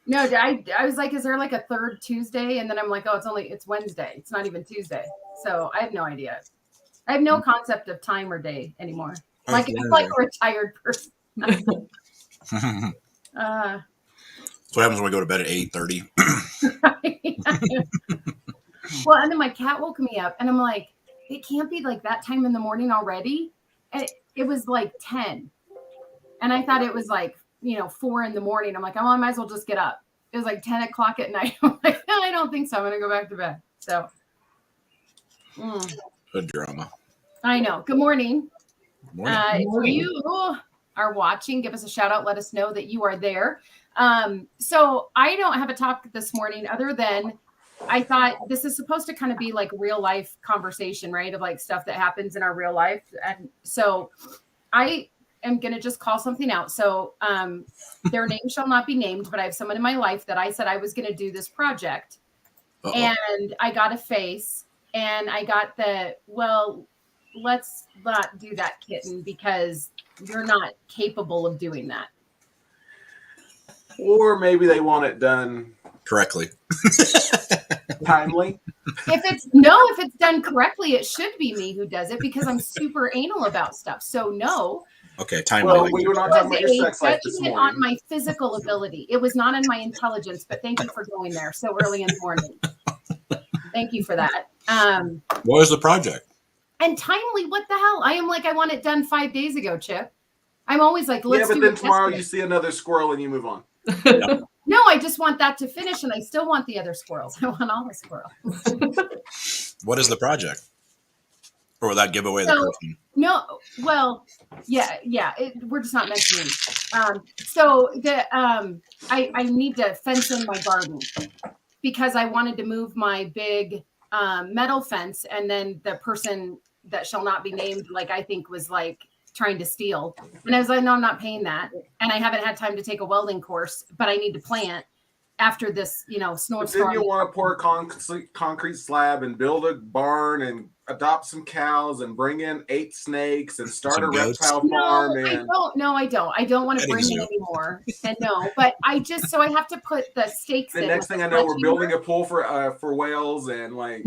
No, I was like, is there like a third Tuesday? And then I'm like, oh, it's Wednesday. It's not even Tuesday. So I have no idea. I have no concept of time or day anymore. Like I'm like a retired person. That's what happens when we go to bed at 8:30. Well, and then my cat woke me up, and I'm like, it can't be like that time in the morning already. And it was like 10, and I thought it was like 4 in the morning. I'm like, oh, I might as well just get up. It was like 10 o'clock at night. I'm like, no, I don't think so. I'm gonna go back to bed. So, Good drama. I know. Good morning. Good morning. If you are watching, give us a shout out. Let us know that you are there. So I don't have a topic this morning other than I thought this is supposed to kind of be like real life conversation, right? Of like stuff that happens in our real life. And so I am going to just call something out. So their name shall not be named, but I have someone in my life that I said I was going to do this project. And I got a face and I got let's not do that, kitten, because you're not capable of doing that. Or maybe they want it done correctly. Timely. If it's done correctly, it should be me who does it because I'm super anal about stuff. So no. Okay, timely. Well, we were not talking about your sex life this morning. On my physical ability. It was not on my intelligence, but thank you for going there so early in the morning. Thank you for that. What was the project? And timely, what the hell? I am like, I want it done 5 days ago, Chip. I'm always like, let's do it. Yeah, but then tomorrow you see another squirrel and you move on. No, I just want that to finish, and I still want the other squirrels. I want all the squirrels. What is the project? Or will that give away the person? No, well, yeah. We're just not mentioning. So I need to fence in my garden because I wanted to move my big metal fence, and then the person that shall not be named, like I think was like trying to steal. And I was like, no, I'm not paying that. And I haven't had time to take a welding course, but I need to plant after this, snowstorm. Then you want to pour a concrete slab and build a barn and adopt some cows and bring in 8 snakes and start a reptile farm. I don't want to bring in anymore. And but I have to put the stakes in. The next thing I know, we're building a pool for whales and like.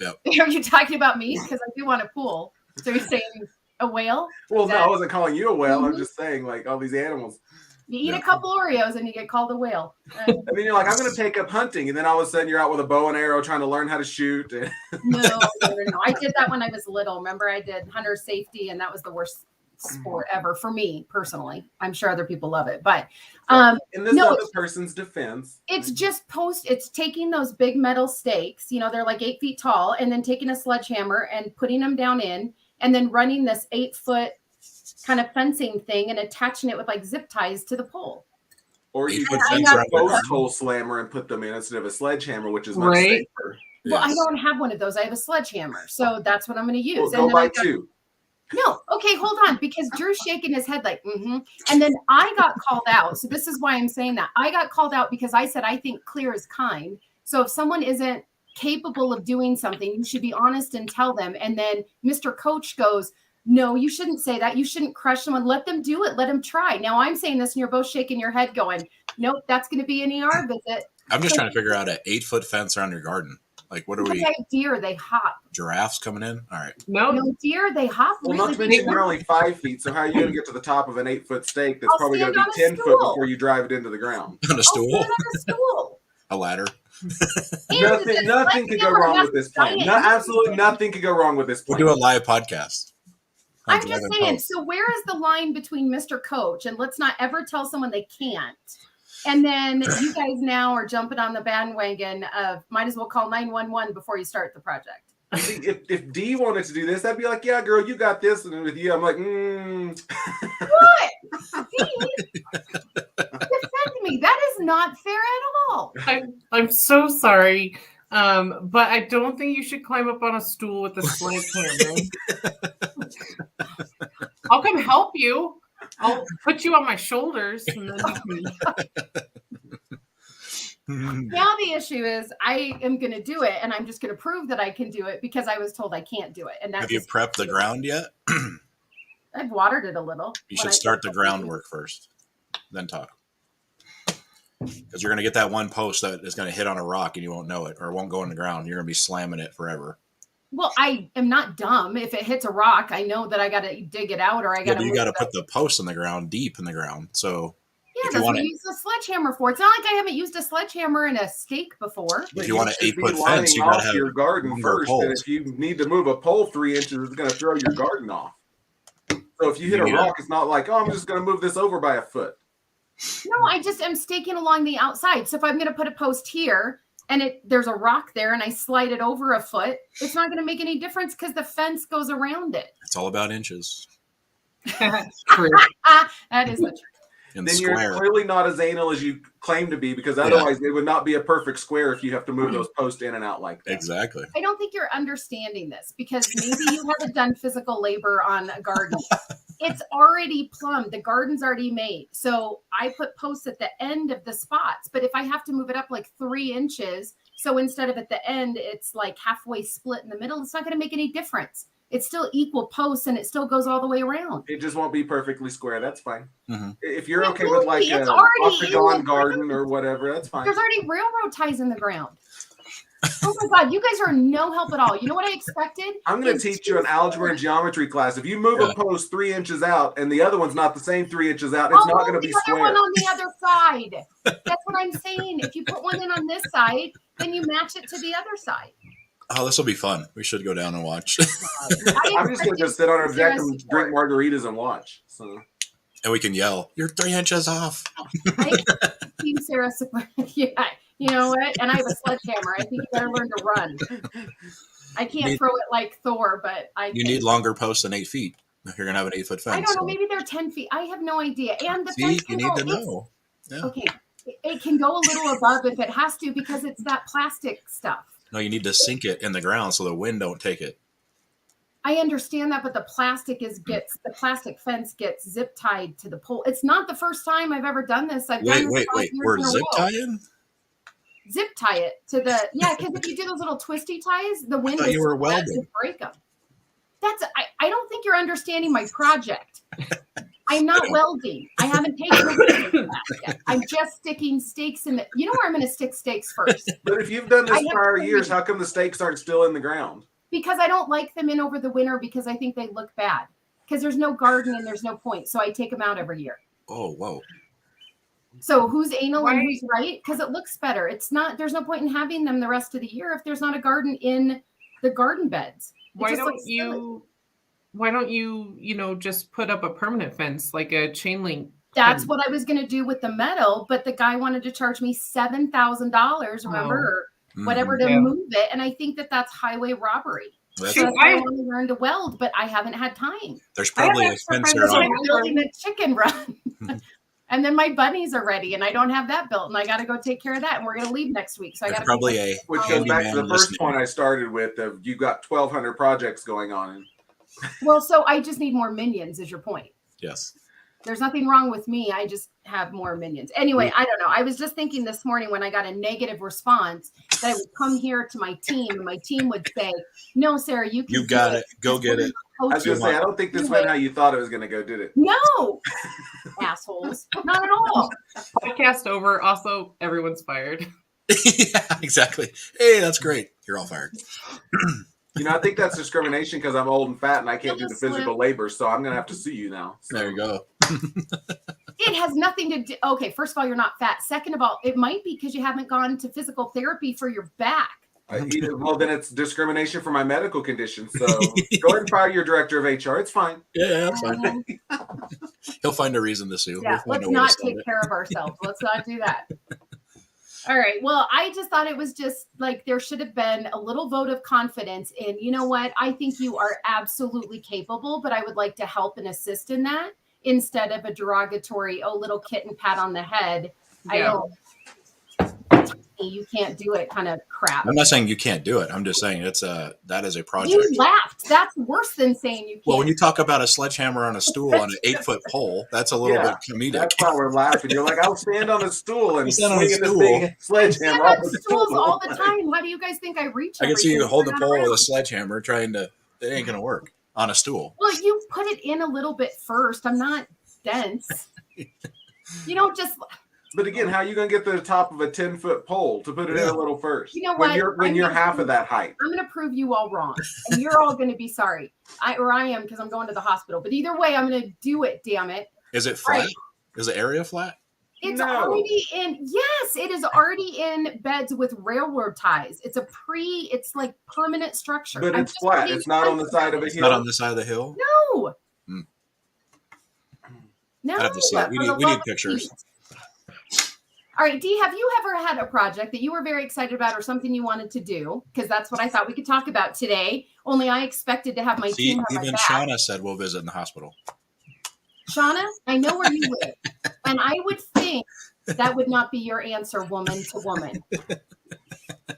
Yep. Are you talking about me? Because I do want a pool. So you're saying a whale? Well, no, I wasn't calling you a whale. I'm just saying, like, all these animals. You eat a couple Oreos and you get called a whale. And then you're like, I'm going to take up hunting. And then all of a sudden you're out with a bow and arrow trying to learn how to shoot. No. I did that when I was little. Remember, I did hunter safety, and that was the worst sport ever for me personally. I'm sure other people love it. But in this other person's defense, it's just it's taking those big metal stakes, they're like 8 feet tall, and then taking a sledgehammer and putting them down in, and then running this 8-foot kind of fencing thing and attaching it with like zip ties to the pole. Or you could use a post hole slammer and put them in instead of a sledgehammer, which is much safer. Well, I don't have one of those. I have a sledgehammer. So that's what I'm going to use. Well, go buy 2. No. Okay, hold on. Because Drew's shaking his head like, And then I got called out. So this is why I'm saying that. I got called out because I said, I think clear is kind. So if someone isn't capable of doing something, you should be honest and tell them. And then Mr. Coach goes, no, you shouldn't say that. You shouldn't crush someone. Let them do it. Let them try. Now I'm saying this and you're both shaking your head going, nope, that's going to be an ER visit. I'm just trying to figure out an 8-foot fence around your garden. Like, what are we? Deer, they hop. Giraffes coming in? All right. No, deer, they hop. Well, not to mention you're only 5 feet. So how are you going to get to the top of an 8-foot stake that's probably going to be 10 foot before you drive it into the ground? On a stool? On a stool. A ladder? Nothing could go wrong with this plan. Absolutely nothing could go wrong with this plan. We'll do a live podcast. I'm just saying, so where is the line between Mr. Coach and let's not ever tell someone they can't? And then you guys now are jumping on the bandwagon of might as well call 911 before you start the project. See, if Dee wanted to do this, I'd be like, yeah, girl, you got this. And then with you, I'm like, What? Dee, defend me. That is not fair at all. I'm so sorry. But I don't think you should climb up on a stool with a sledgehammer. I'll come help you. I'll put you on my shoulders. And then you can... Now the issue is I am going to do it, and I'm just going to prove that I can do it because I was told I can't do it. And that's Have you prepped the ground yet? I've watered it a little. You should start the groundwork first. then talk. Because you're going to get that one post that is going to hit on a rock and you won't know it, or it won't go in the ground. You're going to be slamming it forever. Well, I am not dumb. If it hits a rock, I know that I got to dig it out, or I got to. You got to put the post in the ground, deep in the ground. So yeah, that's what I use a sledgehammer for. It's not like I haven't used a sledgehammer in a stake before. If you want an should be 8-foot fence, you lining got to off have your garden longer first. And poles. if you need to move a pole 3 inches, it's going to throw your garden off. So if you hit a Yeah. rock, it's not like, oh, I'm just going to move this over by a foot. No, I just am staking along the outside. So if I'm going to put a post here and there's a rock there and I slide it over a foot, it's not going to make any difference because the fence goes around it. It's all about inches True. That is the truth. and Then square. you're clearly not as anal as you claim to be, because otherwise it would not be a perfect square if you have to move those posts in and out like that. Exactly. I don't think you're understanding this because maybe you haven't done physical labor on a garden. It's already plumbed. The garden's already made. So I put posts at the end of the spots. But if I have to move it up like 3 inches, so instead of at the end, it's like halfway split in the middle, it's not going to make any difference. It's still equal posts and it still goes all the way around. It just won't be perfectly square. That's fine. Mhm. If you're It okay will with like be. an It's already in octagon the garden or whatever, that's fine. There's already railroad ties in the ground. Oh my God, you guys are no help at all. You know what I expected? I'm going to It's teach you an too algebra and geometry class. If you move a post 3 inches out and the other one's not the same 3 inches out, it's I'll not move going to be the other square. one on the other side. That's what I'm saying. If you put one in on this side, then you match it to the other side. Oh, this will be fun. We should go down and watch. I'm just going to just sit on our deck and drink margaritas and watch. So And we can yell, "You're 3 inches off." Team Sarah support. Yeah, you know what? And I have a sledgehammer. I think you better learn to run. I can't throw it like Thor, but You need longer posts than 8 feet. If you're going to have an 8-foot fence. I don't know. so- Maybe they're 10 feet. I have no idea. And the See, fence you can need go, to it's- know. Yeah. Okay, it can go a little above if it has to because it's that plastic stuff. No, you need to sink it in the ground so the wind don't take it. I understand that, but the plastic fence gets zip tied to the pole. It's not the first time I've ever done this. I've done this 5 years We're in a zip row. tying? Zip tie it to the because if you do those little twisty ties, the wind thought is you were so bad welding. to break them. I don't think you're understanding my project. I'm not welding. I haven't taken a welding class yet. I'm just sticking stakes in the. You know where I'm going to stick stakes first but if you've done I this have prior training. years, how come the stakes aren't still in the ground? because I don't like them in over the winter because I think they look bad because there's no garden and there's no point. So I take them out every year. Oh, whoa. So who's anal and Why- who's right? Because it looks better. It's not. There's no point in having them the rest of the year if there's not a garden in the garden beds. It Why just don't looks silly. you just put up a permanent fence like a chain link? That's what I was going to do with the metal, but the guy wanted to charge me $7,000, remember, or whatever to Yeah. move it. And I think that that's highway robbery. That's- So See, that's why I I- want to learn to weld, but I haven't had time. there's I have probably a extra fence friends there that on. I'm building a chicken run. And then my bunnies are ready and I don't have that built and I got to go take care of that. And we're going to leave next week. So I got There's to probably a Which goes back to handyman the first listening. point I started with of you got 1,200 projects going on. Well, so I just need more minions is your point. Yes. There's nothing wrong with me. I just have more minions. Anyway, I don't know. I was just thinking this morning when I got a negative response that I would come here to my team and my team would say, no, Sarah, you can You do got it. Go Just get put it. in I was coaches." going to say, I don't think this went how you thought it was going to go, did it? No, assholes. Not at all. Podcast over. Also, everyone's fired. Yeah, exactly. Hey, that's great. You're all fired. You know, I think that's discrimination because I'm old and fat and I can't do the Just physical labor. So I'm going to have to sue you now. So, There you go. It has nothing to do. Okay, first of all, you're not fat. Second of all, it might be because you haven't gone to physical therapy for your back. well, then it's discrimination for my medical condition. So go ahead and fire your director of HR. It's fine. Yeah, that's fine. He'll find a reason to sue. Yeah, We'll find let's a way to not solve take it. care of ourselves. Let's not do that. All right. Well, I just thought it was just like there should have been a little vote of confidence in, you know what? I think you are absolutely capable, but I would like to help and assist in that instead of a derogatory, oh, little kitten pat on the head. I Yeah. don't, you can't do it kind of crap. I'm not saying you can't do it. I'm just saying that is a project. You laughed. That's worse than saying you can't. Well, when you talk about a sledgehammer on a stool on an 8-foot pole, that's a little Yeah, bit comedic. That's why we're laughing. You're like, I'll stand on a stool and Stand on a swing this stool. big I sledgehammer stand off on the stools stool. all the time. How do you guys think I reach? I can see you everything? hold the Turn pole with around. a sledgehammer trying to. It ain't gonna work on a stool. Well, you put it in a little bit first. I'm not dense. You don't just. But again, how are you going to get to the top of a 10-foot pole to put it in Yeah. a little first? You know when what? you're half of that height. I'm going to prove you all wrong, and you're all going to be sorry. I am because I'm going to the hospital. But either way, I'm going to do it. Damn it! Is it flat? Right. Is the area flat? It's No. already in. Yes, it is already in beds with railroad ties. It's it's like permanent structure. But I'm it's just flat. being It's not on the honest side about of a it. hill. Not on the side of the hill? No. Hmm. No. I'd have to see it. We for need- the we love need of pictures. Pete. All right, Dee, have you ever had a project that you were very excited about or something you wanted to do? Because that's what I thought we could talk about today. Only I expected to have my See, team have my even back. Shauna said we'll visit in the hospital. Shauna, I know where you live. And I would think that would not be your answer, woman to woman.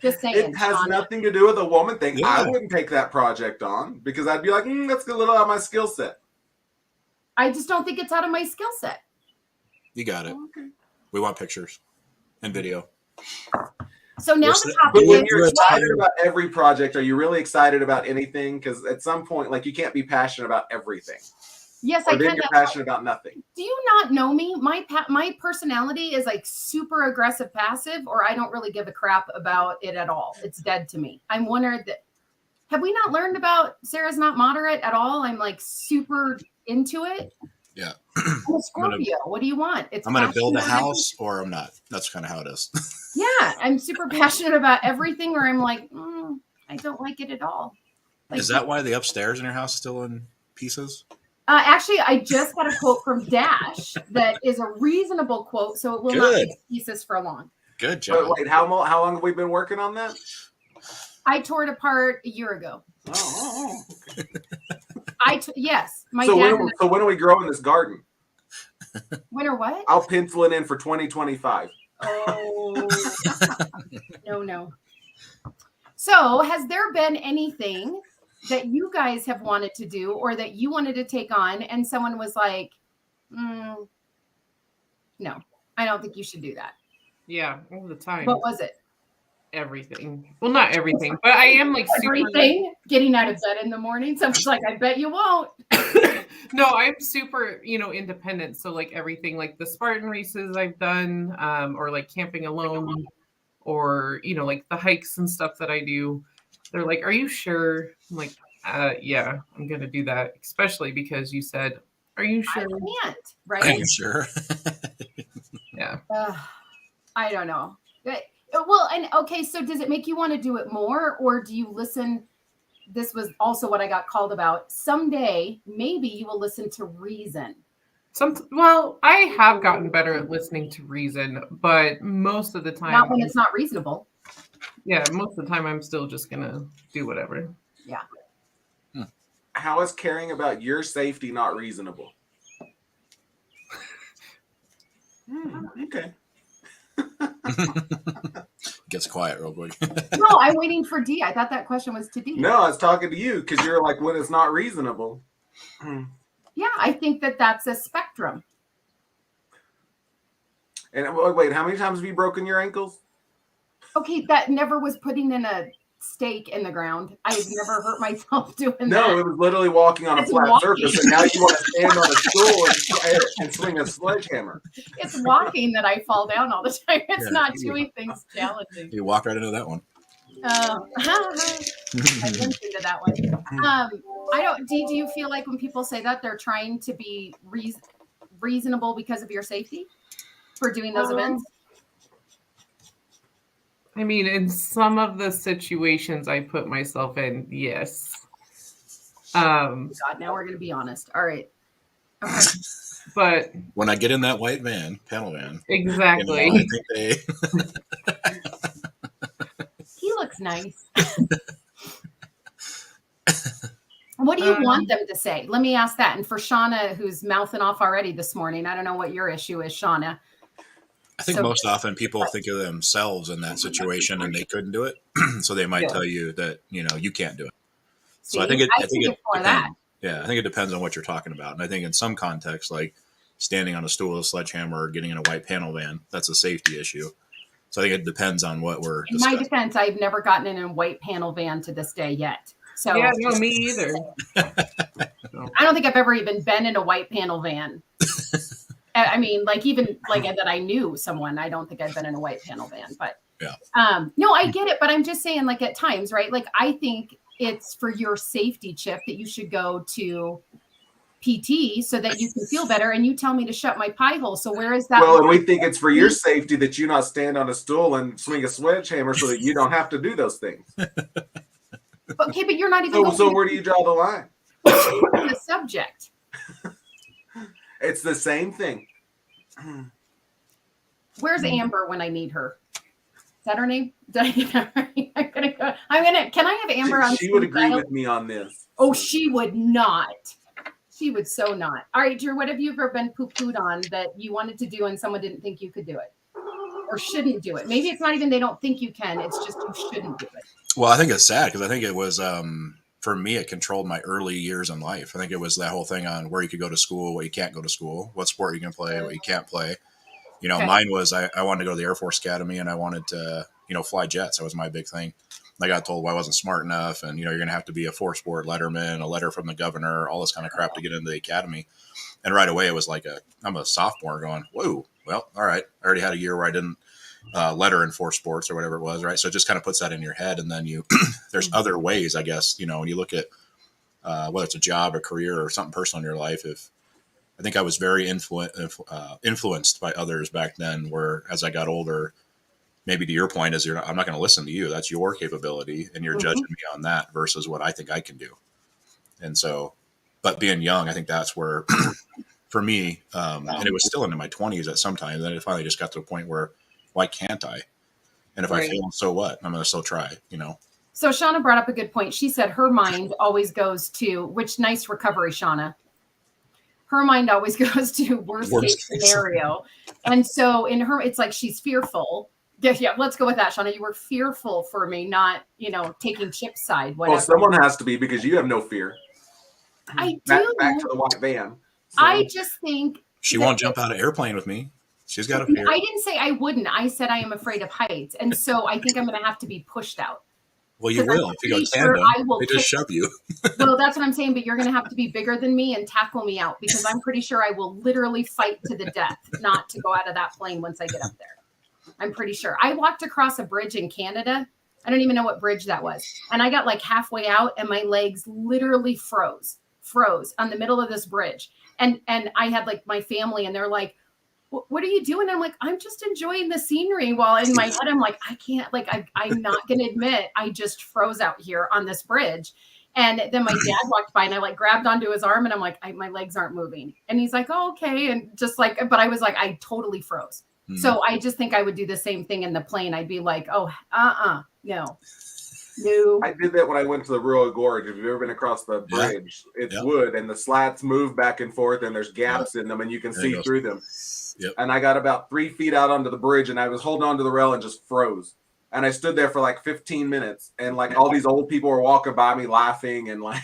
Just saying, It has Shauna. nothing to do with a woman thing. Yeah. I wouldn't take that project on because I'd be like, that's a little out of my skill set. I just don't think it's out of my skill set. You got it. Okay. We want pictures and video. So now What's the the- topic But when is you're You're excited tired. about every project, are you really excited about anything? Because at some point, like you can't be passionate about everything. yes, Or I then can. you're passionate about nothing. Do you not know me? My personality is like super aggressive passive, or I don't really give a crap about it at all. It's dead to me. I'm wondering that have we not learned about Sarah's not moderate at all? I'm like super into it. Yeah. I'm a Scorpio. What do you want? It's I'm going to build a passionate. house or I'm not. That's kind of how it is. Yeah, I'm super passionate about everything, or I'm like, I don't like it at all. Like, Is that why the upstairs in your house is still in pieces? actually, I just got a quote from Dash that is a reasonable quote, so it will not Good. be pieces for long. Good But job. wait, how long have we been working on that? I tore it apart a year ago. Oh. Yes, my So dad. when are we growing this garden? When or what? I'll pencil it in for 2025. Oh, no. So, has there been anything that you guys have wanted to do or that you wanted to take on, and someone was like, no, I don't think you should do that? Yeah, all the time. What was it? Everything. Well, not everything, but I am like super. Everything. Getting out of bed in the morning. Someone's like, I bet you won't. No, I'm super, independent. So like everything, like the Spartan races I've done, or like camping alone, or like the hikes and stuff that I do. They're like, "Are you sure?" I'm like, "Yeah, I'm gonna do that." Especially because you said, "Are you I sure?" can't, Are right? you sure? Yeah. I don't know. Well, and okay, so does it make you want to do it more, or do you listen? This was also what I got called about. Someday, maybe you will listen to reason. Well, I have gotten better at listening to reason, but most of the time, Not when it's not reasonable. yeah, most of the time I'm still just gonna do whatever. How is caring about your safety not reasonable? Okay. Gets quiet real quick. No, I'm waiting for D. I thought that question was to D. No, I was talking to you because you're like, when it's not reasonable. Yeah, I think that that's a spectrum. And wait, how many times have you broken your ankles? Okay, that never was putting in a stake in the ground. I've never hurt myself doing No, that. it was literally walking on a It's flat walking. surface, and now you want to stand on a stool and swing a sledgehammer. It's walking that I fall down all the time. It's Yeah. not doing things challenging. You walked right into that one. I limped into that one. I don't. Do you feel like when people say that they're trying to be reasonable because of your safety for doing those events? I mean, in some of the situations I put myself in, yes. God, now we're gonna be honest. All right. Okay. But When I get in that white van, panel van, exactly. I think they He looks nice. What do you want them to say? Let me ask that. And for Shauna, who's mouthing off already this morning, I don't know what your issue is, Shauna. I think So- most often people think of themselves in that situation and they couldn't do it. So they might Yeah. tell you that, you can't do it. See, So I think it for that. depends. Yeah, I think it depends on what you're talking about. And I think in some contexts, like standing on a stool with a sledgehammer or getting in a white panel van, that's a safety issue. So I think it depends on what we're In my discussing. defense, I've never gotten in a white panel van to this day yet. So Yeah, no, me either. I don't think I've ever even been in a white panel van. I mean, like even like that I knew someone. I don't think I've been in a white panel van, but Yeah. No, I get it. But I'm just saying, like at times, right? Like I think it's for your safety, Chip, that you should go to PT so that you can feel better. And you tell me to shut my pie hole. So where is that? Well, and we think it's for your safety that you not stand on a stool and swing a sledgehammer so that you don't have to do those things. Okay, but you're not even. So where do you draw the line? The subject. It's the same thing. Where's Amber when I need her? Is that her name? Did I get that right? Can I have Amber on? She would agree with me on this. Oh, she would not. She would so not. All right, Drew, what have you ever been poo-pooed on that you wanted to do and someone didn't think you could do it or shouldn't do it? Maybe it's not even they don't think you can. It's just you shouldn't do it. Well, I think it's sad because I think it was, for me, it controlled my early years in life. I think it was that whole thing on where you could go to school, what you can't go to school, what sport you can play, what you can't play. You know, Okay. Mine was I wanted to go to the Air Force Academy and I wanted to, fly jets. That was my big thing. I got told I wasn't smart enough and, you're going to have to be a four-sport letterman, a letter from the governor, all this kind of crap to get into the academy. And right away, it was like I'm a sophomore going, whoa, well, all right. I already had a year where I didn't letter in four sports or whatever it was, right? So it just kind of puts that in your head. And then there's other ways, I guess, when you look at whether it's a job or career or something personal in your life. I think I was very influenced by others back then, where as I got older, maybe to your point is I'm not going to listen to you. That's your capability. And you're judging me on that versus what I think I can do. And so, but being young, I think that's where, for me, and it was still into my 20s at some time, then it finally just got to a point where, why can't I? And if I fail, so what? I'm going to still try, So Shauna brought up a good point. She said her mind always goes to, which nice recovery, Shauna. Her mind always goes to worst case scenario. And so in her, it's like she's fearful. Yeah, let's go with that, Shauna. You were fearful for me not, taking Chip's side. Whatever. Well, someone has to be because you have no fear. I do. Back to the white van. So. I just think she won't jump out of an airplane with me. She's got a fear. I didn't say I wouldn't. I said I am afraid of heights. And so I think I'm going to have to be pushed out. Well, you will. If you go tandem, they just shove you. Well, that's what I'm saying. But you're going to have to be bigger than me and tackle me out because I'm pretty sure I will literally fight to the death not to go out of that plane once I get up there. I'm pretty sure. I walked across a bridge in Canada. I don't even know what bridge that was. And I got like halfway out and my legs literally froze on the middle of this bridge. And I had like my family and they're like, what are you doing? I'm like, I'm just enjoying the scenery. While in my head, I'm like, I can't, like, I'm not going to admit I just froze out here on this bridge. And then my dad walked by and I like grabbed onto his arm and I'm like, my legs aren't moving. And he's like, oh, okay. And just like, but I was like, I totally froze. So I just think I would do the same thing in the plane. I'd be like, oh, no. I did that when I went to the Rural Gorge. If you've ever been across the bridge, it's wood and the slats move back and forth and there's gaps in them and you can see through them. Yep. And I got about 3 feet out onto the bridge and I was holding onto the rail and just froze. And I stood there for like 15 minutes and like all these old people were walking by me laughing and like,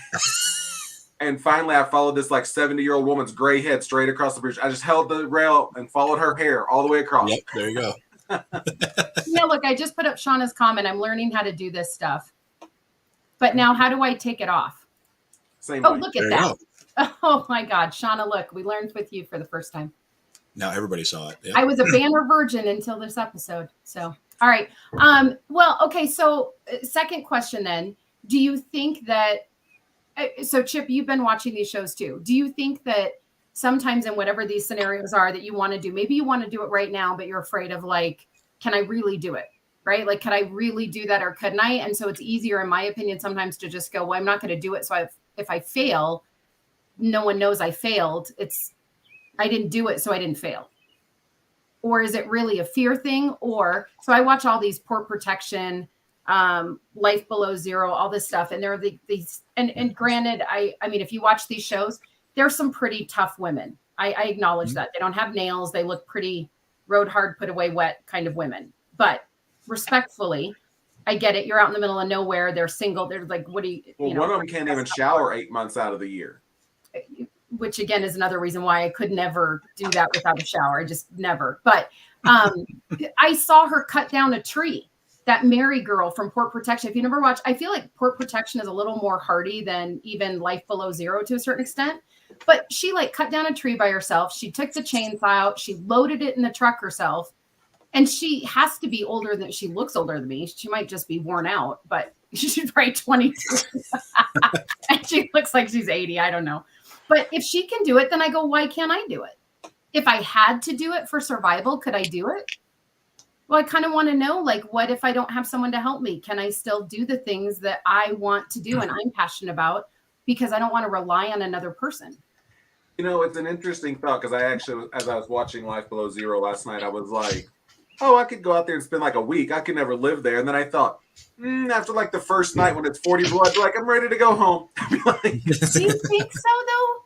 and finally I followed this like 70-year-old woman's gray head straight across the bridge. I just held the rail and followed her hair all the way across. Yep, there you go. Yeah, look, I just put up Shauna's comment. I'm learning how to do this stuff. But now how do I take it off? Same way. Look at that. Oh my God, Shauna, look, we learned with you for the first time. Now everybody saw it. Yep. I was a banner virgin until this episode. So, all right. Well, okay. So second question then, do you think that, so Chip, you've been watching these shows too. Do you think that sometimes in whatever these scenarios are that you want to do, maybe you want to do it right now, but you're afraid of like, can I really do it? Right? Like, could I really do that or couldn't I? And so it's easier, in my opinion, sometimes to just go, well, I'm not going to do it. So if I fail, no one knows I failed. I didn't do it, so I didn't fail. Or is it really a fear thing? Or, so I watch all these port protection, life below zero, all this stuff. And there are these, and granted, I mean, if you watch these shows, there's some pretty tough women. I acknowledge that. They don't have nails. They look pretty rode hard, put away wet kind of women. But respectfully, I get it. You're out in the middle of nowhere. They're single. They're like, what do you, well, one of them can't even shower 8 months out of the year. Which again is another reason why I could never do that without a shower. I just never. But I saw her cut down a tree. That Mary girl from Port Protection. If you never watched, I feel like Port Protection is a little more hardy than even Life Below Zero to a certain extent. But she like cut down a tree by herself. She took the chainsaw out. She loaded it in the truck herself. And she has to be older than, she looks older than me. She might just be worn out, but she's probably 22. And she looks like she's 80. I don't know. But if she can do it, then I go, why can't I do it? If I had to do it for survival, could I do it? Well, I kind of want to know, like, what if I don't have someone to help me? Can I still do the things that I want to do and I'm passionate about, because I don't want to rely on another person? You know, it's an interesting thought, because I actually, as I was watching Life Below Zero last night, I was like, oh, I could go out there and spend like a week. I could never live there. And then I thought, after like the first night when it's 40 below, I'd be like, I'm ready to go home. Do you think so, though?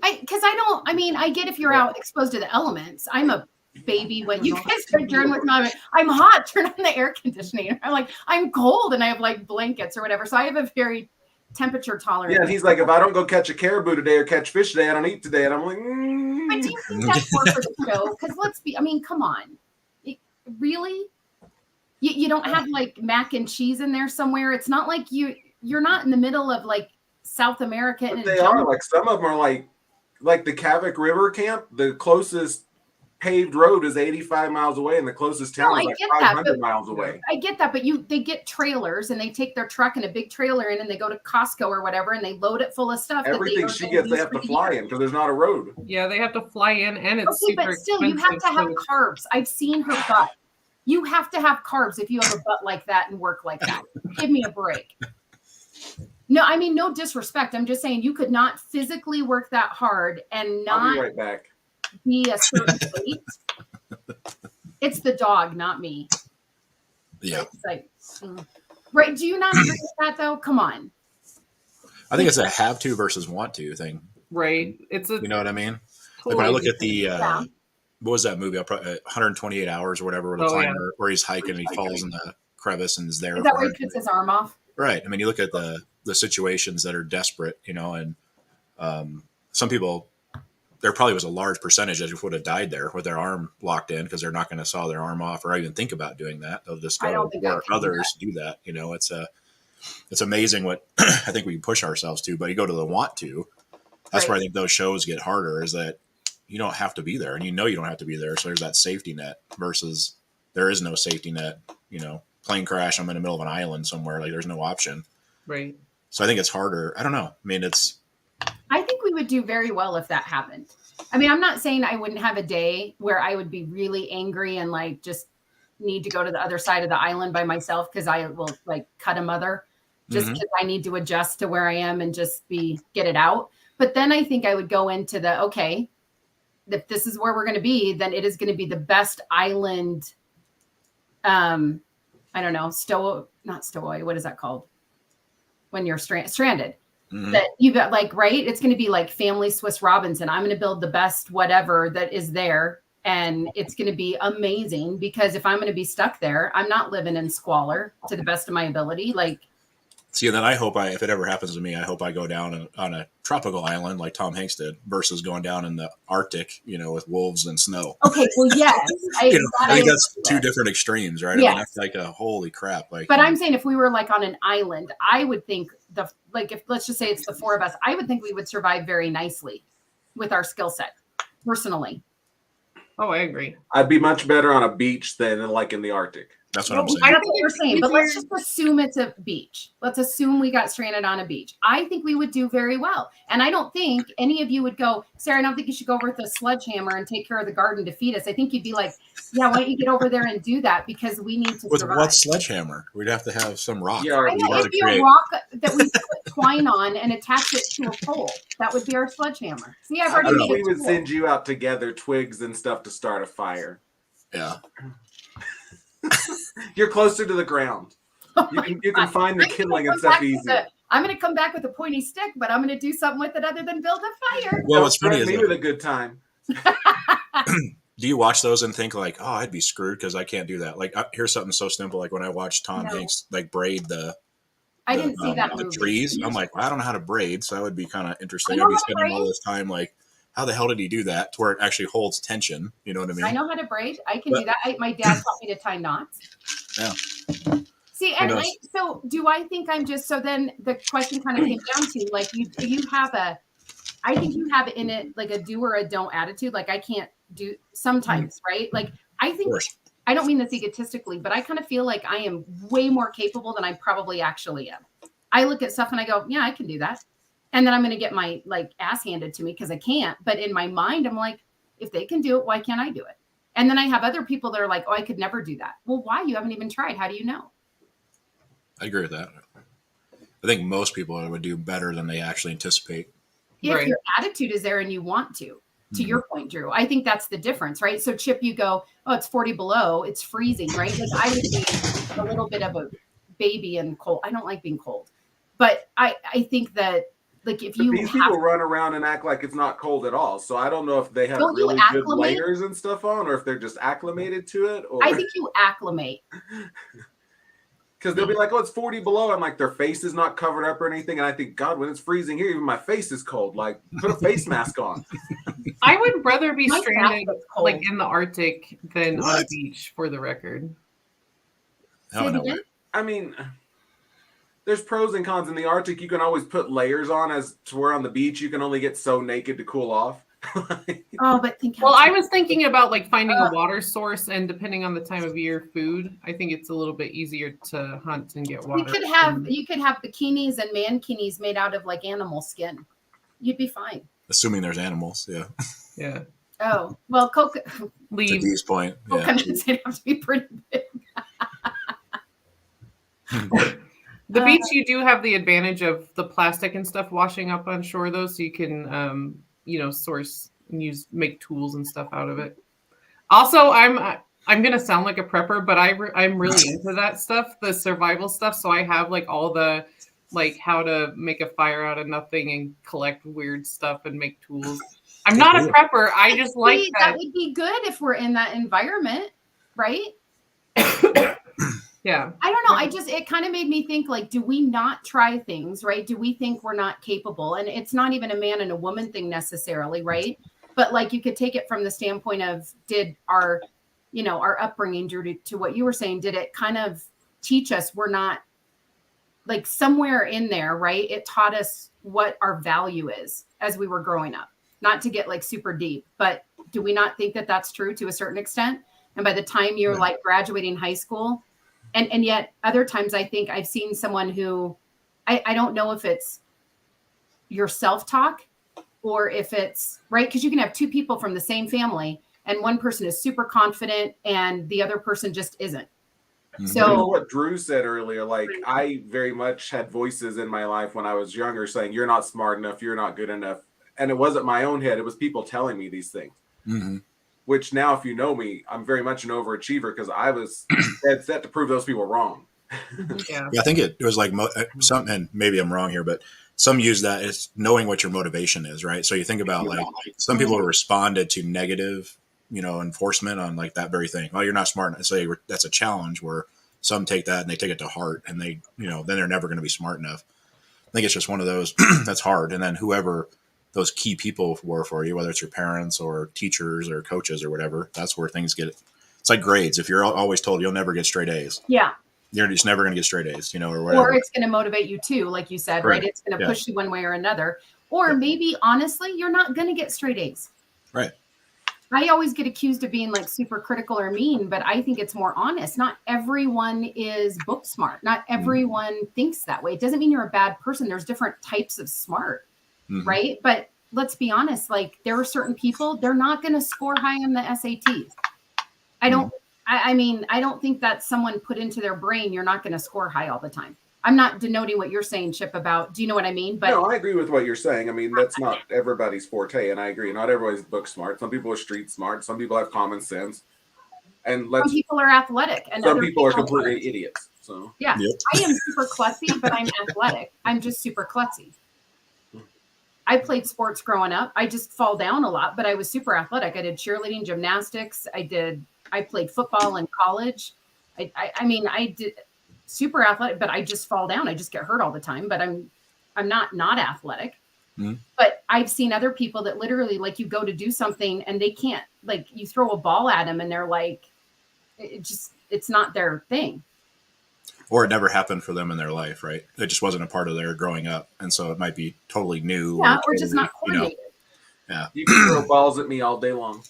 I get if you're out exposed to the elements. I'm a baby when you guys are during with me. I'm hot, turn on the air conditioning. I'm like, I'm cold and I have like blankets or whatever. So I have a very temperature tolerant. Yeah, and he's like, if I don't go catch a caribou today or catch fish today, I don't eat today. And I'm like, But do you think that's more for the show? Because come on. Really? You don't have like mac and cheese in there somewhere? It's not like you're not in the middle of like South America. But they are, like, some of them are like the Kavik River camp. The closest paved road is 85 miles away, and the closest town is like 500 miles away. I get that, but they get trailers and they take their truck and a big trailer in, and they go to Costco or whatever, and they load it full of stuff. Everything she gets, they have to fly in because there's not a road. Yeah, they have to fly in, and it's okay, super but still, you have to have carbs. I've seen her butt. You have to have carbs if you have a butt like that and work like that. Give me a break. No, I mean, no disrespect. I'm just saying you could not physically work that hard and not I'll be right back. Be a certain weight. It's the dog, not me. Yeah. It's like, right. Do you not agree with that though? Come on. I think it's a have to versus want to thing. Right. It's a, you know what I mean? totally like when I look at the, Yeah. what was that movie? 128 Hours or whatever, where the climber, where he's hiking and he falls in the crevice and is there. Is that where he puts his arm off? Right. I mean, you look at the situations that are desperate, and some people, there probably was a large percentage that would have died there with their arm locked in because they're not going to saw their arm off or even think about doing that. They'll just go where others do that. It's amazing what I think we can push ourselves to, but you go to the want to. That's where I think those shows get harder, is that you don't have to be there, and you don't have to be there. So there's that safety net versus there is no safety net. Plane crash, I'm in the middle of an island somewhere, like there's no option. Right. So I think it's harder. I don't know. I mean, I think we would do very well if that happened. I mean, I'm not saying I wouldn't have a day where I would be really angry and like just need to go to the other side of the island by myself because I will like cut a mother just because I need to adjust to where I am and just get it out. But then I think I would go into okay, if this is where we're going to be, then it is going to be the best island. I don't know, not stowaway. What is that called? When you're stranded. That you got right? It's going to be like family Swiss Robinson. I'm going to build the best whatever that is there. And it's going to be amazing because if I'm going to be stuck there, I'm not living in squalor to the best of my ability. See, and then I hope if it ever happens to me, I hope I go down on a tropical island like Tom Hanks did versus going down in the Arctic, with wolves and snow. Okay, well, yes. I think that's two different extremes, right? Yes. I mean, that's like a holy crap. But I'm saying if we were on an island, I would think if let's just say it's the four of us, I would think we would survive very nicely with our skill set, personally. Oh, I agree. I'd be much better on a beach than in the Arctic. That's what I'm saying. That's what we're saying, but let's just assume it's a beach. Let's assume we got stranded on a beach. I think we would do very well. And I don't think any of you would go, Sarah, I don't think you should go over with a sledgehammer and take care of the garden to feed us. I think you'd be like, yeah, why don't you get over there and do that? Because we need to survive. With what sledgehammer? We'd have to have some rock. Yeah, I know, it'd be a rock that we put twine on and attach it to a pole. That would be our sledgehammer. See, I've already made we would send you out to gather twigs and stuff to start a fire. Yeah. You're closer to the ground. You can find the kindling and stuff easier. I'm going to come back with a pointy stick, but I'm going to do something with it other than build a fire. Well, what's funny is me with a good time. Do you watch those and think like, oh, I'd be screwed because I can't do that? Like, here's something so simple. Like when I watched Tom Hanks braid I didn't see that the movie. trees. I'm like, well, I don't know how to braid, so that would be kind of interesting. I'd be spending all this time like, how the hell did he do that to where it actually holds tension? You know what I mean? I know how to braid. I can do that. My dad taught me to tie knots. Yeah. See, and so do I think I'm just, so then the question kind of came down to you have I think you have in it like a do or a don't attitude. Like I can't do sometimes, right? Like I Of think course. I don't mean this egotistically, but I kind of feel like I am way more capable than I probably actually am. I look at stuff and I go, yeah, I can do that. And then I'm going to get my like ass handed to me because I can't. But in my mind, I'm like, if they can do it, why can't I do it? And then I have other people that are like, oh, I could never do that. Well, why? You haven't even tried. How do you know? I agree with that. I think most people would do better than they actually anticipate. If Right. your attitude is there and you want to Mhm. your point, Drew, I think that's the difference, right? So Chip, you go, oh, it's 40 below, it's freezing, right? Like I would be a little bit of a baby and cold. I don't like being cold, but I think that like if But you these have, people run around and act like it's not cold at all. So I don't know if they have Don't you really good acclimate? layers and stuff on, or if they're just acclimated to it, or I think you acclimate. because they'll be like, "Oh, it's 40 below," and like their face is not covered up or anything. And I think, God, when it's freezing here, even my face is cold. Like, put a face mask on. I would rather be My stranded bath was cold. like in the Arctic than on a What? beach, for the record. Say Oh, it no again? way. I mean, there's pros and cons in the Arctic. You can always put layers on, as to where on the beach you can only get so naked to cool off. Oh, but think Well, I how was thinking about like finding a water source, and depending on the time of year, food. I think it's a little bit easier to hunt and get you water. could have bikinis and mankinis made out of like animal skin. You'd be fine. Assuming there's animals. Yeah. Yeah. Oh, well, To Leave. Dee's point. Yeah. coconuts would have to be pretty big. The beach, you do have the advantage of the plastic and stuff washing up on shore, though, so you can, source and make tools and stuff out of it. Also, I'm gonna sound like a prepper, but I'm really into that stuff, the survival stuff. So I have like all the like how to make a fire out of nothing and collect weird stuff and make tools. I'm not a prepper. I just like See, that would be good if we're in that environment, right? Yeah. I don't know. It kind of made me think like, do we not try things, right? Do we think we're not capable? And it's not even a man and a woman thing necessarily, right? But like you could take it from the standpoint of did our upbringing, Drew, to what you were saying, did it kind of teach us we're not like somewhere in there, right? It taught us what our value is as we were growing up. Not to get like super deep, but do we not think that that's true to a certain extent? And by the time you're like graduating high school, and yet other times I think I've seen someone who I don't know if it's your self-talk or if it's right, because you can have two people from the same family and one person is super confident and the other person just isn't. Mhm. So what Drew said earlier, like I very much had voices in my life when I was younger saying, "You're not smart enough, you're not good enough." And it wasn't my own head, it was people telling me these things. Mhm. Which now, if you know me, I'm very much an overachiever because I was dead set to prove those people wrong. Yeah. Yeah, I think it was like some, and maybe I'm wrong here, but some use that as knowing what your motivation is, right? So you think about like some people responded to negative, enforcement on like that very thing. Well, you're not smart enough. So that's a challenge where some take that and they take it to heart, and they, then they're never going to be smart enough. I think it's just one of those that's hard. And then whoever those key people were for you, whether it's your parents or teachers or coaches or whatever, that's where things get. It's like grades. If you're always told you'll never get straight A's, yeah. you're just never going to get straight A's, or whatever. Or it's going to motivate you too, like you said, Correct. right? It's going to Yeah. push you one way or another. Or maybe honestly, you're not going to get straight A's. Right. I always get accused of being like super critical or mean, but I think it's more honest. Not everyone is book smart. Not everyone thinks that way. It doesn't mean you're a bad person. There's different types of smart, right? But let's be honest, like there are certain people, they're not going to score high on the SATs. I don't think that's someone put into their brain. You're not going to score high all the time. I'm not denoting what you're saying, Chip, about, do you know what I mean? But no, I agree with what you're saying. I mean, that's not everybody's forte. And I agree. Not everybody's book smart. Some people are street smart. Some people have common sense. And some people are athletic. And some other people are completely idiots. So yeah, Yep. I am super klutzy, but I'm athletic. I'm just super klutzy. I played sports growing up. I just fall down a lot, but I was super athletic. I did cheerleading, gymnastics. I played football in college. I did super athletic, but I just fall down. I just get hurt all the time, but I'm not athletic. But I've seen other people that literally like you go to do something and they can't, like you throw a ball at them and they're like, it's not their thing. or it never happened for them in their life, right? It just wasn't a part of their growing up, and so it might be totally new, Yeah, or totally, just not coordinated. yeah. You can throw balls at me all day long.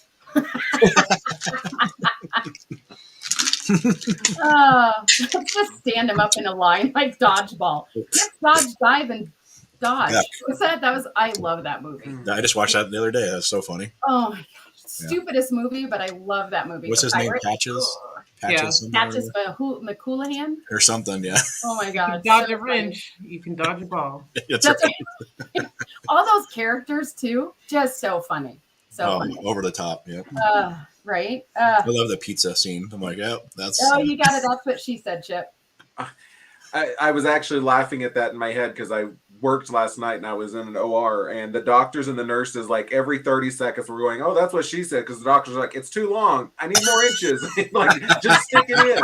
Let's just stand him up in a line like dodgeball. Yes, dodge, dive, and dodge. Yeah. What's that? I love that movie. I just watched that the other day. That's so funny. Oh my gosh. Stupidest movie, but I love that movie. What's The his name? pirate. Patches? Ugh. Patches? something or Patches McCoulihan. or something, yeah. Oh my You god. can dodge so a funny. wrench. You can dodge a ball. It's That's right. All those characters too, just so funny. So funny. over the top, yeah. Right? I love the pizza scene. I'm like, oh, that's Oh, you got it. That's what she said, Chip. I was actually laughing at that in my head because I worked last night and I was in an OR, and the doctors and the nurses, like every 30 seconds, were going, "Oh, that's what she said," because the doctors are like, "It's too long. I need more inches." Like, just stick it in.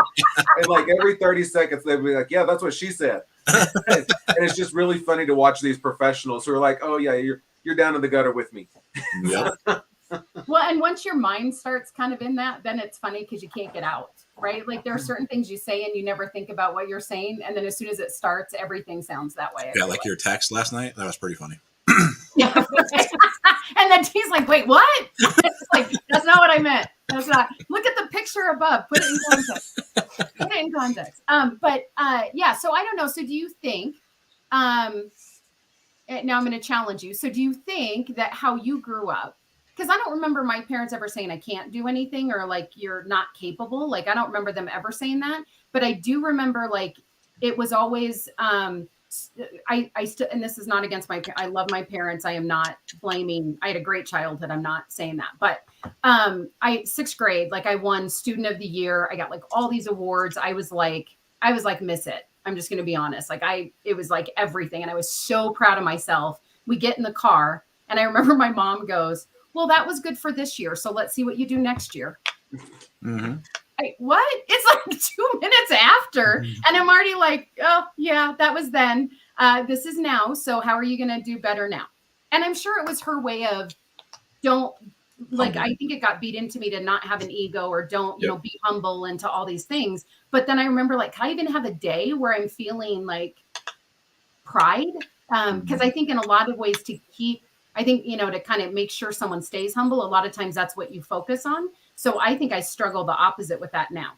And like every 30 seconds, they'd be like, "Yeah, that's what she said." And it's just really funny to watch these professionals who are like, "Oh yeah, you're down in the gutter with me." Yep. Well, and once your mind starts kind of in that, then it's funny because you can't get out, right? Like there are certain things you say and you never think about what you're saying. And then as soon as it starts, everything sounds that way. Yeah, like your text last night. That was pretty funny. Yeah. And then he's like, wait, what? It's like, that's not what I meant. That's not. Look at the picture above. Put it in context. Put it in context. Yeah, so I don't know. So do you think, now I'm going to challenge you. So do you think that how you grew up, because I don't remember my parents ever saying I can't do anything or like you're not capable. Like I don't remember them ever saying that, but I do remember like it was always I still, and this is not against I love my parents. I am not blaming. I had a great childhood. I'm not saying that, but sixth grade, like I won student of the year. I got like all these awards. I was like miss it. I'm just going to be honest. Like it was like everything. And I was so proud of myself. We get in the car and I remember my mom goes, "Well, that was good for this year. So let's see what you do next year." Mm-hmm. What? It's like 2 minutes after. And I'm already like, oh, yeah, that was then. This is now. So how are you going to do better now? And I'm sure it was her way of I think it got beat into me to not have an ego or don't, be humble and to all these things. But then I remember like, can I even have a day where I'm feeling like pride? Because I think in a lot of ways to kind of make sure someone stays humble, a lot of times that's what you focus on. So I think I struggle the opposite with that now.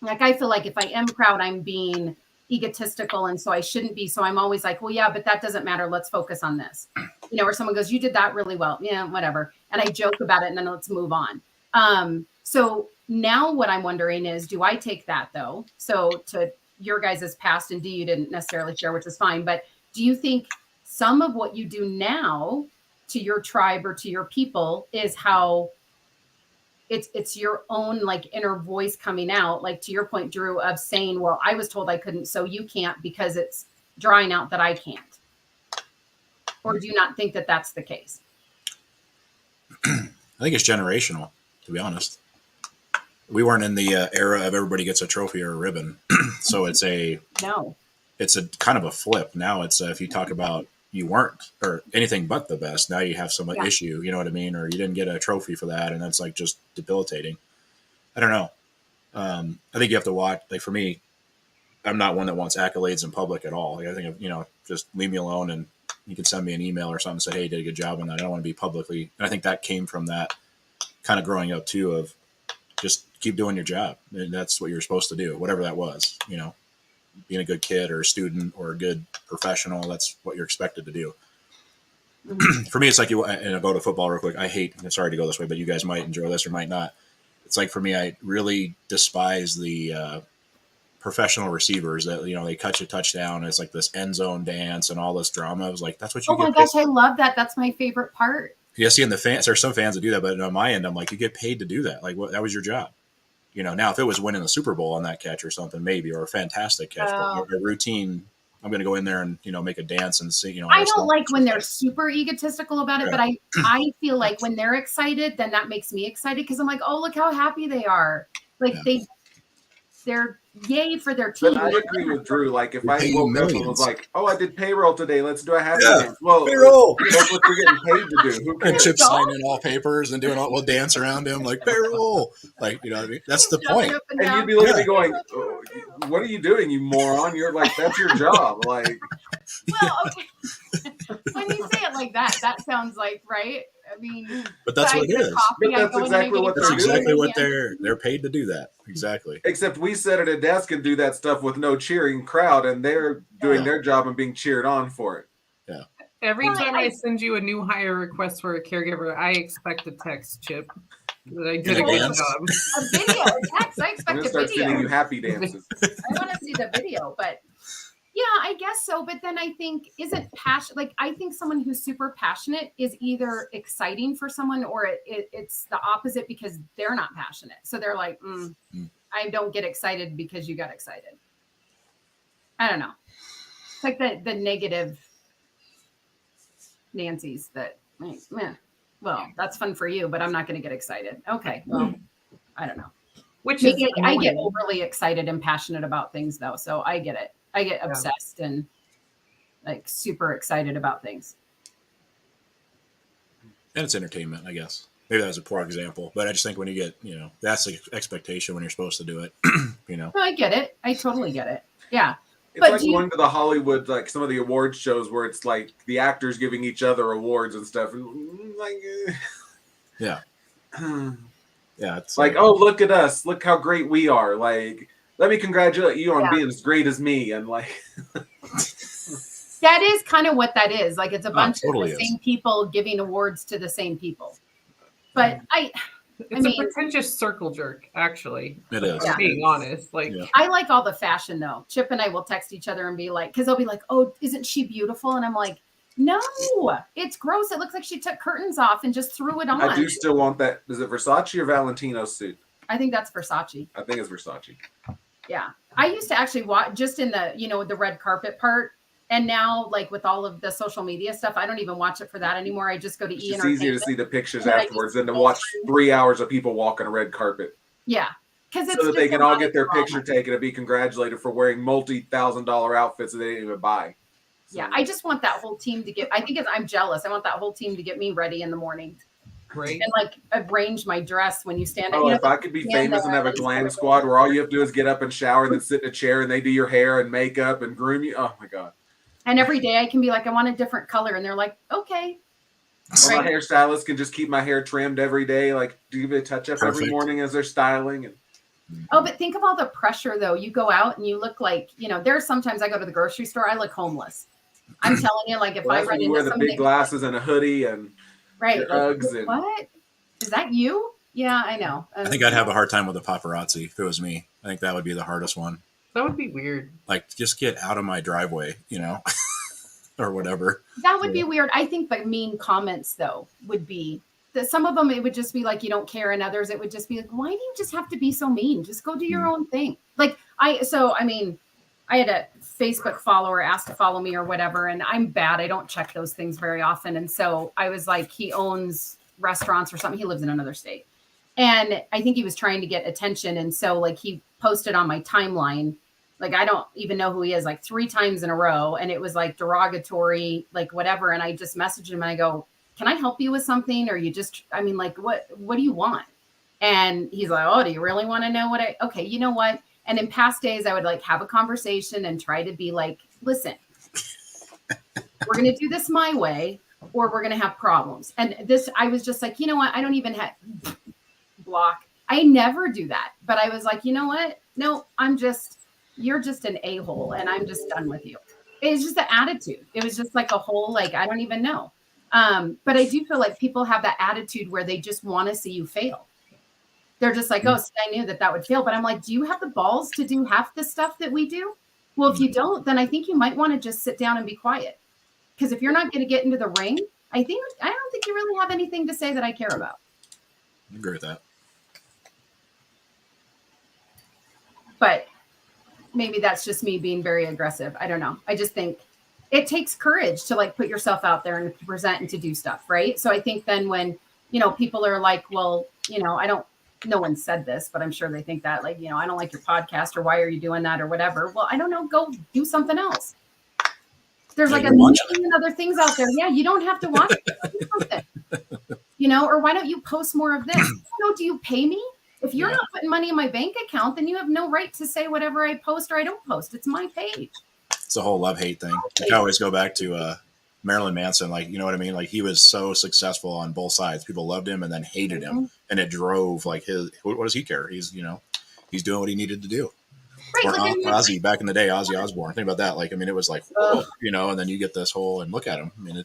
Like, I feel like if I am proud, I'm being egotistical. And so I shouldn't be. So I'm always like, well, yeah, but that doesn't matter. Let's focus on this. Or someone goes, you did that really well. Yeah, whatever. And I joke about it and then let's move on. So now what I'm wondering is, do I take that though? So to your guys' past, and you didn't necessarily share, which is fine. But do you think some of what you do now to your tribe or to your people is how it's your own like inner voice coming out, like to your point, Drew, of saying, well, I was told I couldn't, so you can't, because it's drawing out that I can't? Or do you not think that that's the case? I think it's generational, to be honest. We weren't in the era of everybody gets a trophy or a ribbon. So it's a kind of a flip. Now it's if you talk about you weren't or anything but the best, now you have some issue, you know what I mean? Or you didn't get a trophy for that. And that's like just debilitating. I don't know. I think you have to watch, like for me, I'm not one that wants accolades in public at all. Like I think, just leave me alone and you can send me an email or something and say, hey, you did a good job on that. I don't want to be publicly. And I think that came from that kind of growing up too, of just keep doing your job. And that's what you're supposed to do, whatever that was, being a good kid or a student or a good professional. That's what you're expected to do. Mm-hmm. For me, it's like and I'll go to football real quick. Sorry to go this way, but you guys might enjoy this or might not. It's like, for me, I really despise the professional receivers that, they catch a touchdown. And it's like this end zone dance and all this drama. I was like, that's what you get. Oh my gosh, I love that. That's my favorite part. Yeah, see, in the fans, there's some fans that do that, but on my end, I'm like, you get paid to do that. Like, that was your job. Now if it was winning the Super Bowl on that catch or something, maybe, or a fantastic catch, but a routine, I'm going to go in there and, make a dance and sing, I don't like when they're super egotistical about it, but I feel like when they're excited, then that makes me excited. Cause I'm like, oh, look how happy they are. Like they they're yay for their team. But I agree with Drew. Like, if We're I paying woke up and millions. was like, "Oh, I did payroll today. Let's do a happy Yeah, dance." Well, payroll. that's what you're getting paid to do. Who And cares? Chip signing all papers and doing all, we'll dance around him like payroll. Like, you know what I mean? That's the Jumping point. up and And down. you'd be looking at me going, "Oh, what are you doing, you moron? You're like, that's your job." Like, Well, okay. When you say it like that, that sounds like, right? I mean, But that's I what it get a is. coffee, But I that's go in exactly and I what get That's a they're coffee, exactly and what then- they're paid to do that. Exactly. except we sit at a desk and do that stuff with no cheering crowd, and they're doing Yeah. their job and being cheered on for it. Every Well, time I- I send you a new hire request for a caregiver, I expect a text, Chip, that I did In a good advance? job. a video, a text. I I'm expect gonna a start sending you video. happy dances. I want to see the video, but yeah, I guess so. But then I think isn't passion like I think someone who's super passionate is either exciting for someone or it's the opposite because they're not passionate. So they're like, I don't get excited because you got excited. I don't know. It's like the negative Nancy's that, meh. Well, that's fun for you, but I'm not going to get excited. Okay, well, I don't know. Which Me, is I get annoying. overly excited and passionate about things though, so I get it. I get obsessed and like super excited about things. And it's entertainment, I guess. Maybe that was a poor example, but I just think when you get, you know, that's the expectation when you're supposed to do it. You know, No, I get it. I totally get it. Yeah. It's But like do you- going to the Hollywood, like some of the awards shows where it's like the actors giving each other awards and stuff. And like, yeah, yeah. It's like, oh, look at us. Look how great we are. Like, let me congratulate you on Yeah. being as great as me. And like, That is kind of what that is. Like it's a bunch totally of the is. same people giving awards to the same people. But It's mean- a pretentious circle jerk, actually. it is. Yeah. Being honest, like Yeah. I like all the fashion though. Chip and I will text each other and be like, because they'll be like, "Oh, isn't she beautiful?" And I'm like, "No, it's gross. It looks like she took curtains off and just threw it on." I do still want that. Is it Versace or Valentino suit? I think that's Versace. I think it's Versace. Yeah. I used to actually watch just in the, the red carpet part. And now, like with all of the social media stuff, I don't even watch it for that anymore. I just go to E! It's easier to Entertainment. see the pictures And I afterwards just than to scroll watch through. 3 hours of people walking a red carpet. Yeah. Because it's So that they just a can all lot get of their drama. picture taken and be congratulated for wearing multi-$1,000 outfits that they didn't even buy. So, Yeah. I just want that whole team to get, I think I'm jealous. I want that whole team to get me ready in the morning great. and like arrange my dress when you stand up. Oh, if I could be famous and have a glam squad where all you have to do is get up and shower and then sit in a chair and they do your hair and makeup and groom you. Oh my God. And every day I can be like, I want a different color. And they're like, okay. Or my Right. hairstylist can just keep my hair trimmed every day, like give it a touch up every Perfect. morning as they're styling. And Oh, but think of all the pressure though. You go out and you look like, there's sometimes I go to the grocery store, I look homeless. I'm telling you, like if well, I that's run when you into wear the somebody, big glasses and a hoodie and right? your Like, Uggs and what? Is that you? Yeah, I know. I think I'd have a hard time with the paparazzi if it was me. I think that would be the hardest one. That would be weird. Like, just get out of my driveway, or whatever. That would be weird. I think the mean comments though would be that some of them it would just be like you don't care, and others it would just be like, why do you just have to be so mean? Just go do your own thing. Like I had a Facebook follower ask to follow me or whatever, and I'm bad. I don't check those things very often. And so I was like, he owns restaurants or something. He lives in another state. And I think he was trying to get attention. And so like he posted on my timeline, like I don't even know who he is, like 3 times in a row. And it was like derogatory, like whatever. And I just messaged him and I go, can I help you with something? Or you just, what do you want? And he's like, oh, do you really want to know okay, you know what? And in past days, I would like have a conversation and try to be like, listen, we're going to do this my way or we're going to have problems. And this, I was just like, you know what? I don't even have block. I never do that. But I was like, you know what? No, you're just an a-hole and I'm just done with you. It's just the attitude. It was just like a whole, like, I don't even know. But I do feel like people have that attitude where they just want to see you fail. They're just like, oh, see, I knew that would fail. But I'm like, do you have the balls to do half the stuff that we do? Well, if you don't, then I think you might want to just sit down and be quiet. Because if you're not going to get into the ring, I don't think you really have anything to say that I care about. I agree with that. But maybe that's just me being very aggressive. I don't know. I just think it takes courage to like put yourself out there and to present and to do stuff. Right. So I think then when, people are like, well, no one said this, but I'm sure they think that, like, I don't like your podcast, or why are you doing that, or whatever. Well, I don't know. Go do something else. There's like a million other things out there. Yeah, you don't have to watch it. Do something. Or why don't you post more of this? Do you pay me? If you're not putting money in my bank account, then you have no right to say whatever I post or I don't post. It's my page. It's a whole love-hate thing. I always go back to Marilyn Manson. Like, you know what I mean? Like, he was so successful on both sides. People loved him and then hated him. And it drove, like, what does he care? He's, he's doing what he needed to do. Right, or Ozzy, back in the day, Ozzy Osbourne. Think about that. Like, I mean, it was like, whoa, and then you get this whole, and look at him. I mean,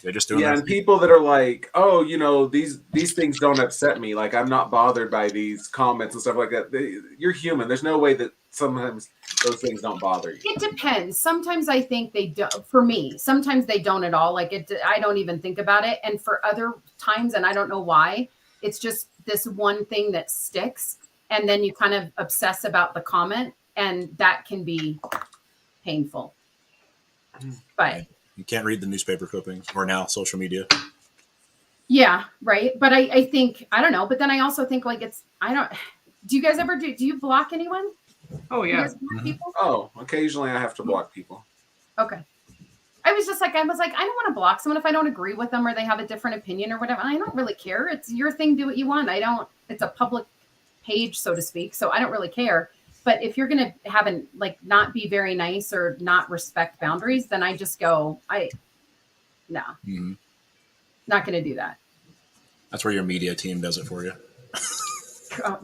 they're just doing and people that are like, oh, these things don't upset me. Like, I'm not bothered by these comments and stuff like that. You're human. There's no way that sometimes those things don't bother you. It depends. Sometimes I think they don't. For me, sometimes they don't at all. Like, I don't even think about it. And for other times, and I don't know why, it's just this one thing that sticks. And then you kind of obsess about the comment. And that can be painful. But you can't read the newspaper clippings or now social media. Yeah, right. But I think, I don't know. But then I also think, like, do you guys ever do you block anyone? Oh, yeah. People? Oh, occasionally I have to block people. Okay. I was like, I don't want to block someone if I don't agree with them or they have a different opinion or whatever. I don't really care. It's your thing. Do what you want. It's a public page, so to speak. So I don't really care. But if you're going to have not be very nice or not respect boundaries, then I just go, no, not going to do that. That's where your media team does it for you.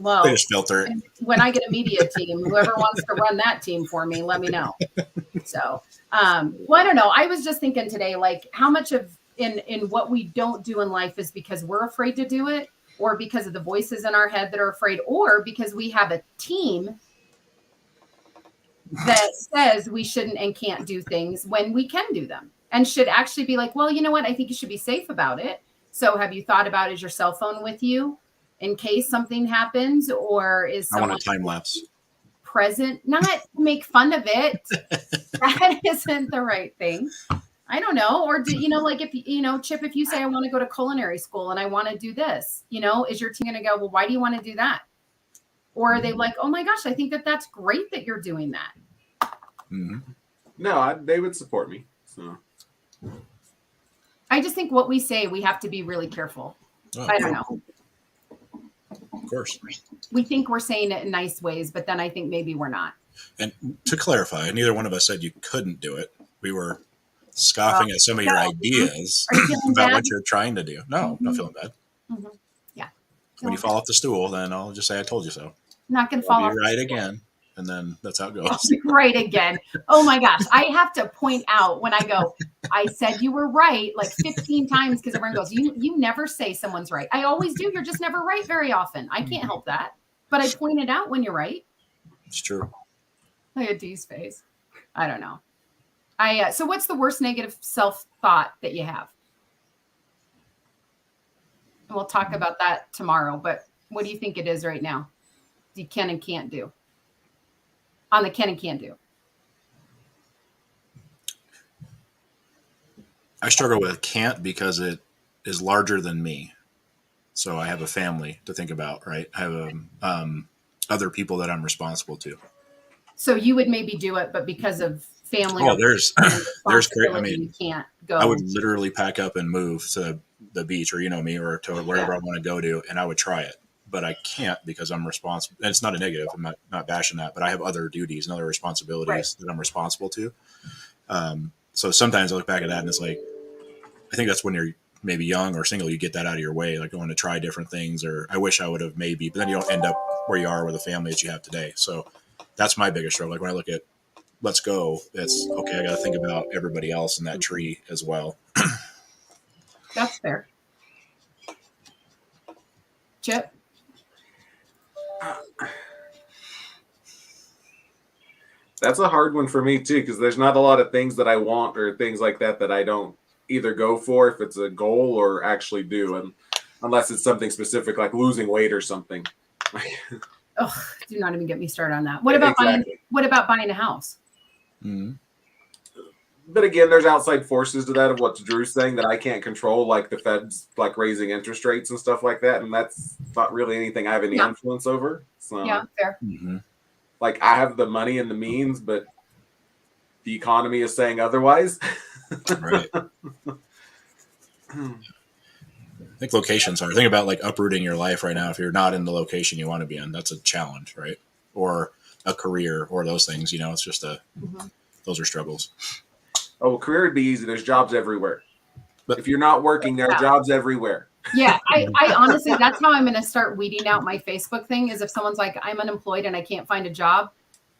Well, they just filter it. When I get a media team, whoever wants to run that team for me, let me know. So, well, I don't know. I was just thinking today, like, how much of in what we don't do in life is because we're afraid to do it, or because of the voices in our head that are afraid, or because we have a team that says we shouldn't and can't do things when we can do them, and should actually be like, well, you know what? I think you should be safe about it. So have you thought about, is your cell phone with you in case something happens, or is someone I want a time lapse present? Not to make fun of it. That isn't the right thing. I don't know. Or do like, if Chip, if you say I want to go to culinary school and I want to do this, is your team going to go, well, why do you want to do that? Or are they like, oh my gosh, I think that's great that you're doing that? Mm-hmm. No, they would support me. So I just think what we say, we have to be really careful. I don't know. Of course. We think we're saying it in nice ways, but then I think maybe we're not. And to clarify, neither one of us said you couldn't do it. We were scoffing at some of your ideas about what you're trying to do. No, not feeling bad. Mm-hmm. Yeah. When you fall off the stool, then I'll just say I told you so. Not going to fall off. Right again. And then that's how it goes. Right again. Oh my gosh. I have to point out when I go, I said you were right like 15 times, because everyone goes, you never say someone's right. I always do. You're just never right very often. I can't help that. But I point it out when you're right. It's true. Look at Dee's face. I don't know. So what's the worst negative self-thought that you have? And we'll talk about that tomorrow. But what do you think it is right now? You can and can't do. On the can and can't do. I struggle with can't because it is larger than me. So I have a family to think about, right? I have other people that I'm responsible to. So you would maybe do it, but because of family. Oh, there's great. I mean, you can't go. I would literally pack up and move to the beach, or me, or to wherever I want to go to, and I would try it. But I can't because I'm responsible. And it's not a negative. I'm not bashing that, but I have other duties and other responsibilities that I'm responsible to. So sometimes I look back at that and it's like, I think that's when you're maybe young or single, you get that out of your way, like going to try different things, or I wish I would have maybe, but then you don't end up where you are with the family that you have today. So that's my biggest struggle. Like when I look at let's go, it's okay. I got to think about everybody else in that tree as well. That's fair. Chip? That's a hard one for me too, because there's not a lot of things that I want or things like that I don't either go for if it's a goal or actually do, and unless it's something specific like losing weight or something. Oh, do not even get me started on that. What about buying a house? Mm-hmm. But again, there's outside forces to that of what Drew's saying that I can't control, like the Fed's like raising interest rates and stuff like that, and that's not really anything I have any influence over. So Yeah, fair. like I have the money and the means, but the economy is saying otherwise. Right. I think locations are. Think about like uprooting your life right now. If you're not in the location you want to be in, that's a challenge, right? Or a career, or those things. You know, it's just those are struggles. Oh, career would be easy. There's jobs everywhere. But if you're not working, there are jobs everywhere. Yeah, I honestly, that's how I'm going to start weeding out my Facebook thing. Is if someone's like, I'm unemployed and I can't find a job,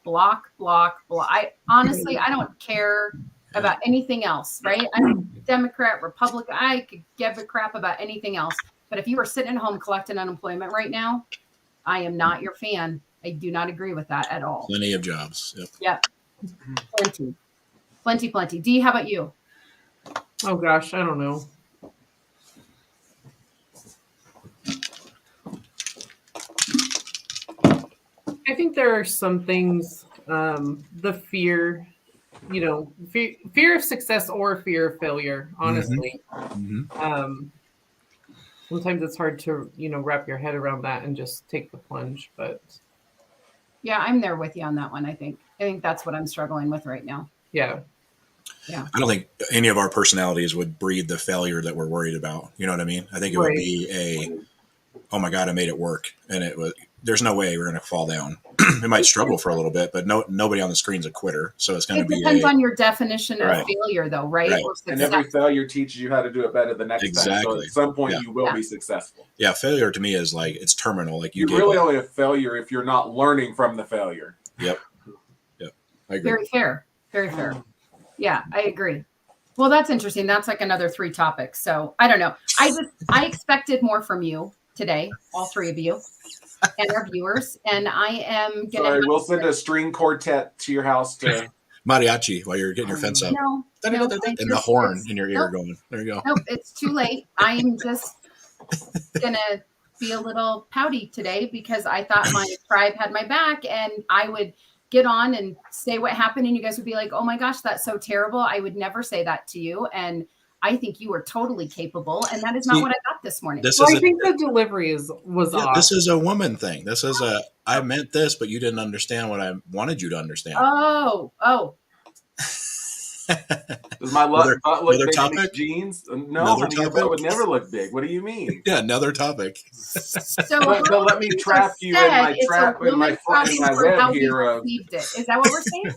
block. I honestly, I don't care about anything else, right? I'm Democrat, Republican. I could give a crap about anything else. But if you are sitting at home collecting unemployment right now, I am not your fan. I do not agree with that at all. Plenty of jobs. Yep. Plenty. Dee, how about you? Oh gosh, I don't know. I think there are some things, the fear, fear of success or fear of failure, honestly. Sometimes it's hard to, wrap your head around that and just take the plunge, but. Yeah, I'm there with you on that one. I think that's what I'm struggling with right now. Yeah. I don't think any of our personalities would breed the failure that we're worried about. You know what I mean? I think it would be oh my God, I made it work. And there's no way we're going to fall down. It might struggle for a little bit, but nobody on the screen's a quitter. So it's going to be. It depends on your definition of failure, though, right? Or and every failure teaches you how to do it better the next time. So at some point, you will be successful. Yeah, failure to me is like it's terminal. Like you really only a failure if you're not learning from the failure. Yep. I agree. Very fair. Yeah, I agree. Well, that's interesting. That's like another 3 topics. So I don't know. I expected more from you today, all 3 of you. And our viewers, and I am gonna. Sorry, we'll send a string quartet to your house to mariachi while you're getting your fence up. No, and the horn in your ear going. There you go. Nope, it's too late. I'm just gonna be a little pouty today because I thought my tribe had my back, and I would get on and say what happened, and you guys would be like, "Oh my gosh, that's so terrible." I would never say that to you, and I think you are totally capable, and that is not what I got this morning. I think the delivery was off. This is a woman thing. This is I meant this, but you didn't understand what I wanted you to understand. Oh. Does my butt look big in these jeans? No, honey, your butt would never look big. What do you mean? Yeah, another topic. So but let me trap you in my trap in my web here. Is that what we're saying?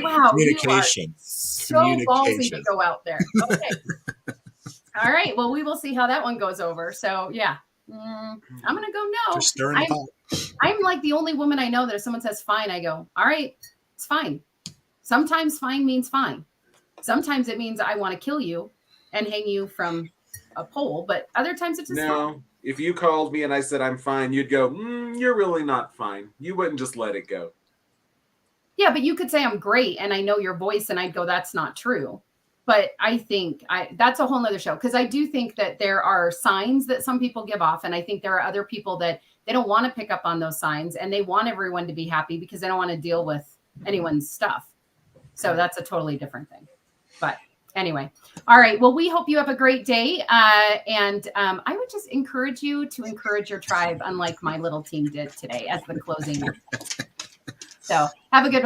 Wow, communication. So ballsy to go out there. Okay. All right. Well, we will see how that one goes over. So yeah, I'm gonna go no. Just stirring the pot. I'm like the only woman I know that if someone says fine, I go, all right, it's fine. Sometimes fine means fine. Sometimes it means I want to kill you and hang you from a pole, but other times it's just fine. If you called me and I said I'm fine, you'd go, you're really not fine. You wouldn't just let it go. Yeah, but you could say I'm great and I know your voice and I'd go, that's not true. But I think that's a whole nother show because I do think that there are signs that some people give off. And I think there are other people that they don't want to pick up on those signs and they want everyone to be happy because they don't want to deal with anyone's stuff. So that's a totally different thing. But anyway, all right. Well, we hope you have a great day. And I would just encourage you to encourage your tribe, unlike my little team did today as the closing. So have a good one.